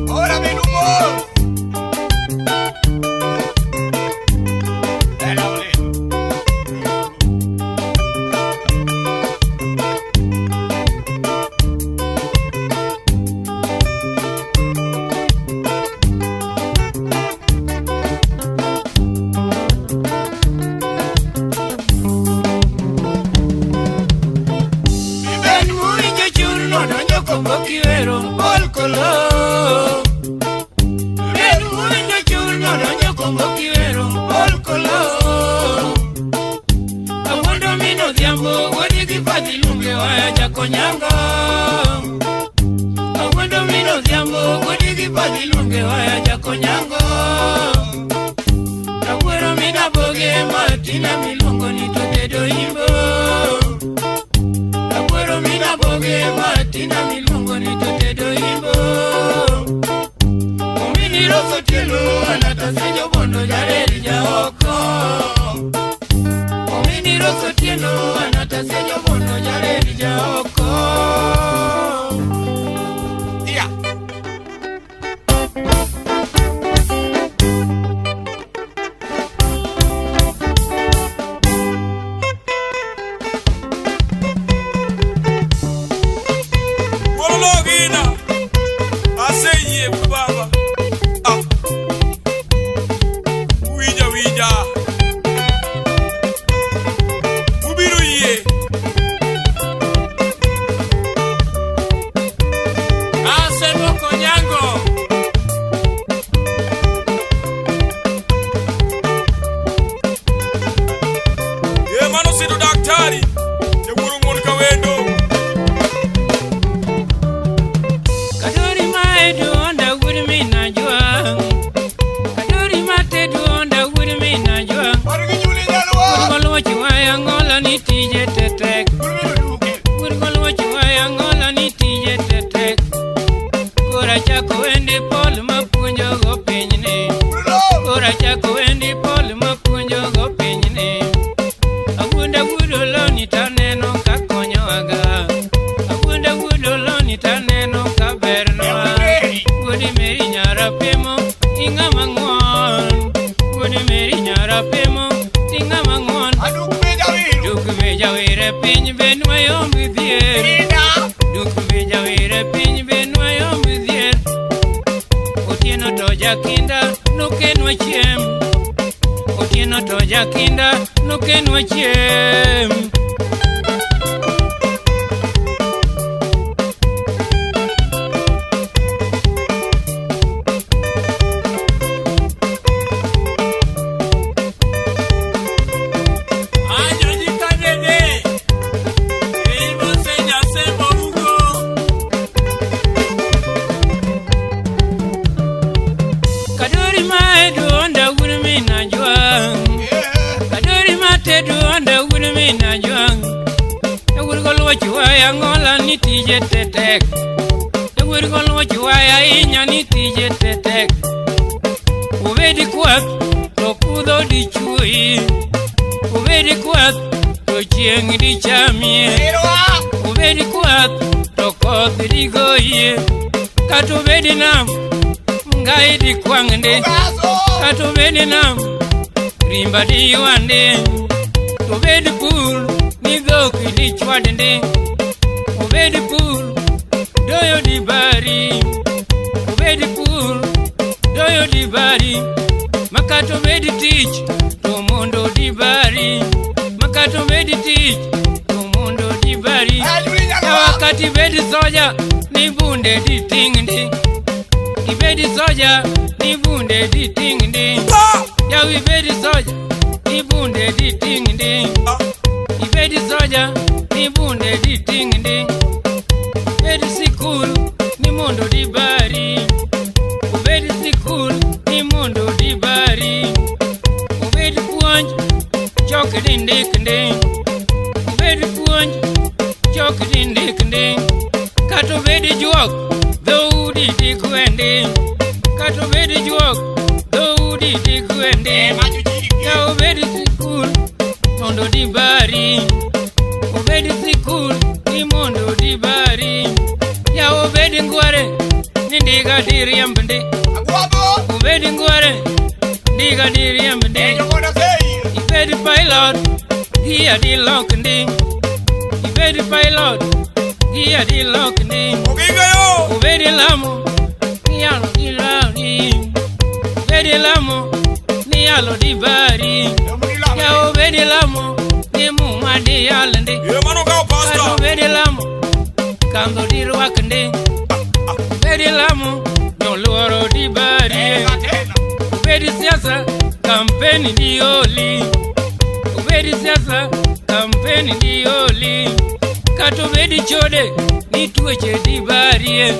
Ahora kero polkolo Edu winyo churno donyo kongo kiwero polkolo Awondo mino diambo wadi kipati lunge waya jakonyanga Awondo mino diambo wadi kipati lunge waya jakonyanga Abuero mina boge matina milongo ni totedo imbo Abuero mina boge matina milongo ni totedo imbo Omini roso tielo anata sejo bondo jareri jaoko Omini roso tielo anata sejo bondo jareri jaoko Lamu nyoluoro di bari. Ubedi siasa kampeni di oli. Ubedi siasa kampeni di oli. Kato bedi chode ni tuweche di bari.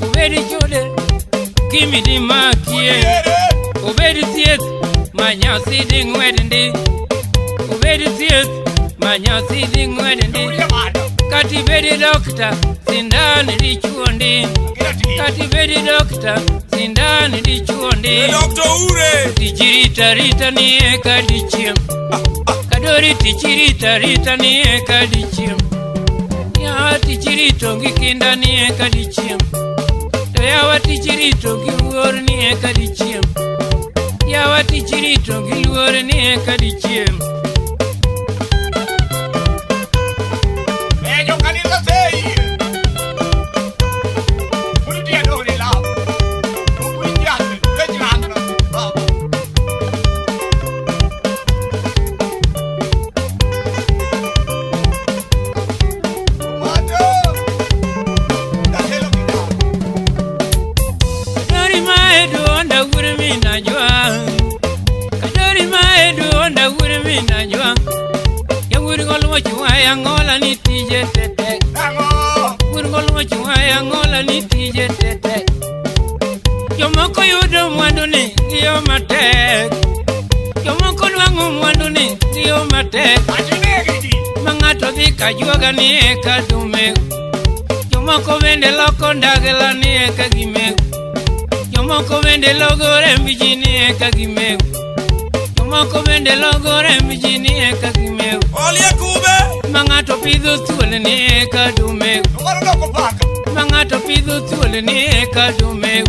Ubedi chode kimi di makie. Ubedi siasa manyasi di ngwedendi. Ubedi siasa manyasi di ngwedendi. Kati bedi dokta sindani di chuondi. Kati bedi dokta sindani di chuondi. Dokta ure Tichirita rita ni eka di chiem. Kadori tichirita rita ni eka di chiem. Ya tichirito ngikinda ni eka di chiem. Yawa tichirito giluor ni eka di chiem. Yawa tichirito giluor ni eka di chiem. Angola ni tije tete. Burgol chua Angola ni tije tete. Yomoko yudo mwandu ni giyo matek. Yomoko lwangu mwandu ni giyo matek. Mangato dhika juaga ni eka dume. Yomoko vende loko ndagela ni eka gime. Yomoko vende logore mbiji ni eka gime. Yomoko vende logore mbiji ni eka gime. Olia kube Mangato pidho thuol ni eka dume. Mangato pidho thuol ni eka dume.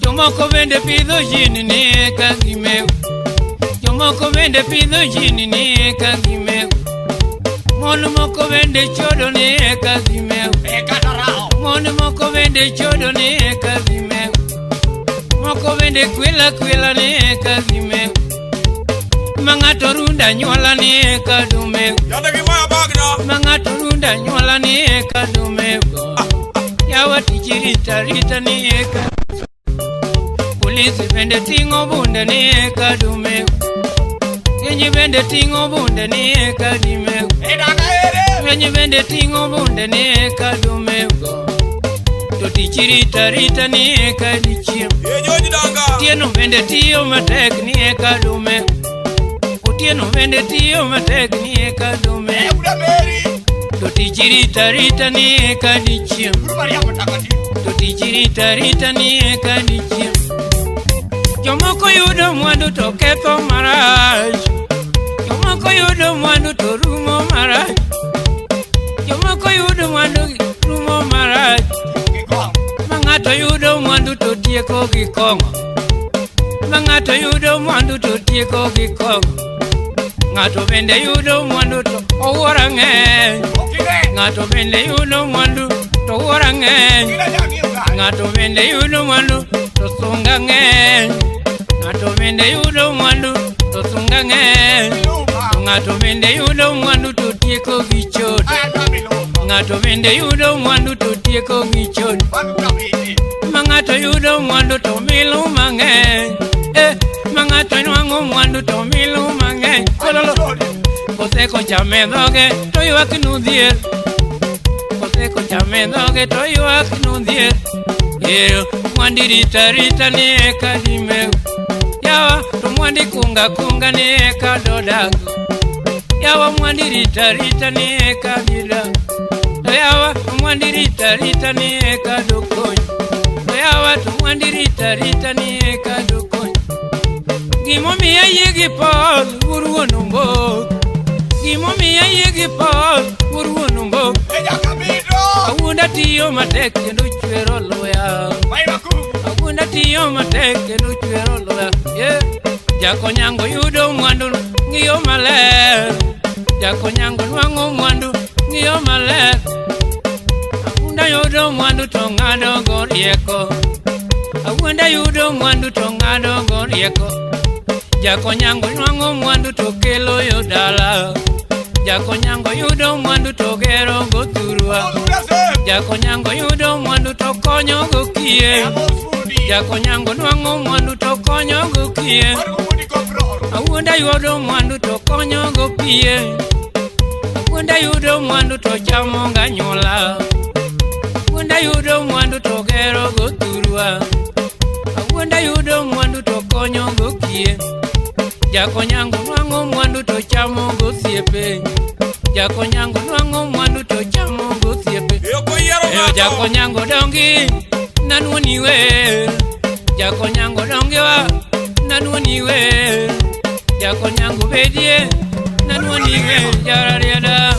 Jomoko vende pidho jini ni eka gime. Jomoko vende pidho jini ni eka gime. Mon moko vende chodo ni eka gime. Mon moko vende chodo ni eka gime. Moko vende kwila ni eka gime. Mangato runda nyola ni eka dume. Mangato runda nyola ni eka dume. Yawa tichirita rita ni eka. Polisi vende tingo bunde ni eka dume. Genyi vende tingo bunde ni eka dume. Genyi vende tingo bunde ni eka dume. To tichirita rita ni eka dichiem. Tieno vende tiyo matek ni eka dume. Tieno vende tiyo matek ni eka dume. To tichirita rita ni eka dichiem. To tichirita rita ni eka dichiem. Jomoko yudo mwandu to ketho marach. Jomoko yudo mwandu to rumo marach. Jomoko yudo mwandu rumo marach. Mangato yudo mwandu to tieko gi kongo. Mangato yudo mwandu to tieko gi kongo. Ngato vende yudo mwandu to owora ng'eny. Ngato vende yudo mwandu to owora ng'eny. Ngato vende yudo mwandu to sunga ng'eny. Ngato vende yudo mwandu to sunga ng'eny. Ngato vende yudo mwandu to tieko gi chode. Ngato vende yudo mwandu to tieko gi chode. Mangato yudo mwandu to milu mang'eny. Mangato nwang'o mwandu to milu mang'eny. Koseko chame dhoge to ywak nudhier. Koseko chame dhoge to ywak nudhier. Mwandi rita rita ni eka dimeu. Yawa to mwandi kunga ni eka dodago. Yawa mwandi rita rita ni eka didago. To yawa to mwandi rita rita ni eka dokonyo. To yawa to mwandi rita rita ni eka dokonyo. Gimomiya yigi Paul uruono mbok. Gimomiya yigi Paul uruono mbok. Awunda tiyo matek kendo chwero loya. Awunda tiyo matek kendo chwero loya. Jakonyango yudo mwandu ng'iyo maler. Jakonyango nwang'o mwandu ng'iyo maler. Awunda yudo mwandu to ng'ado go rieko. Awunda yudo mwandu to ng'ado go rieko. Jakonyango nwang'o mwandu to kelo yo dala. Jakonyango yudo mwandu to gero go turwa. Jakonyango yudo mwandu to konyo go kie. Jakonyango nwango mwandu to konyo go kie. Awunda yudo mwandu to konyo go pie. Awunda yudo mwandu to chamo ganyola. Awunda yudo mwandu to gero go turwa. Awunda yudo mwandu to konyo go kie. Jakonyango nwango mwandu to chamo go siepe. Jakonyango nwango mwandu to chamo go siepe. Jakonyango dongi nanwoni we. Jakonyango dongi wa nanwoni we. Jakonyango bedie nanwoni we. Jarariada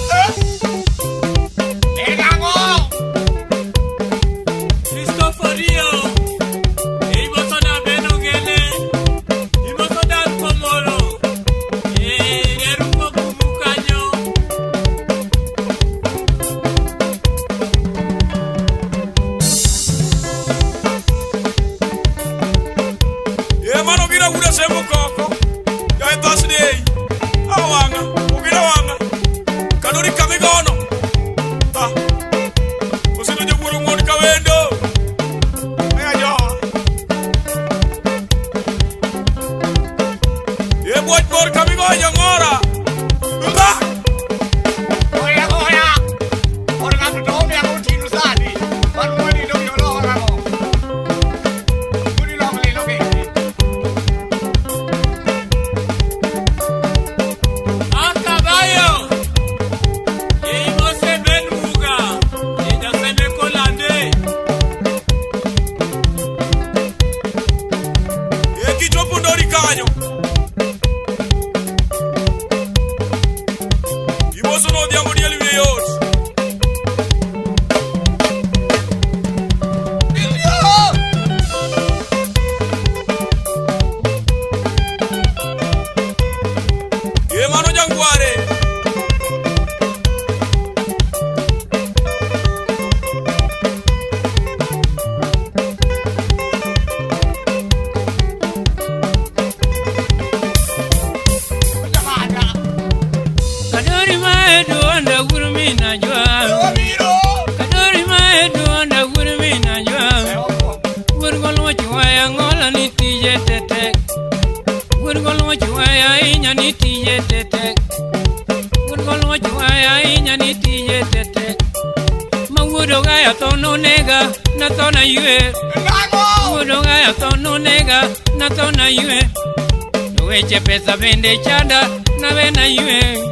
Weche pesa bende chanda na wena yue.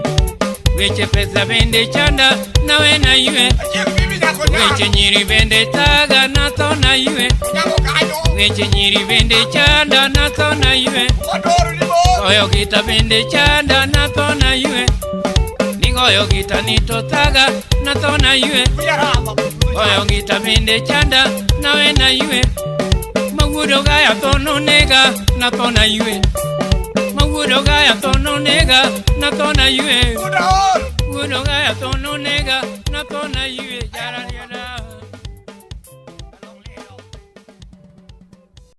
Weche pesa bende chanda na wena yue. Weche nyiri bende taga na to na yue. Weche nyiri bende chanda na to na yue. Goyo gita bende chanda na to na yue. Ningoyo gita ni to taga na to na yue. Goyo gita bende chanda na wena yue. Mawudo gaya to no nega na to na yue. Mawudo gaya to no nega na to na yue. Mawudo gaya to no nega na to na yue.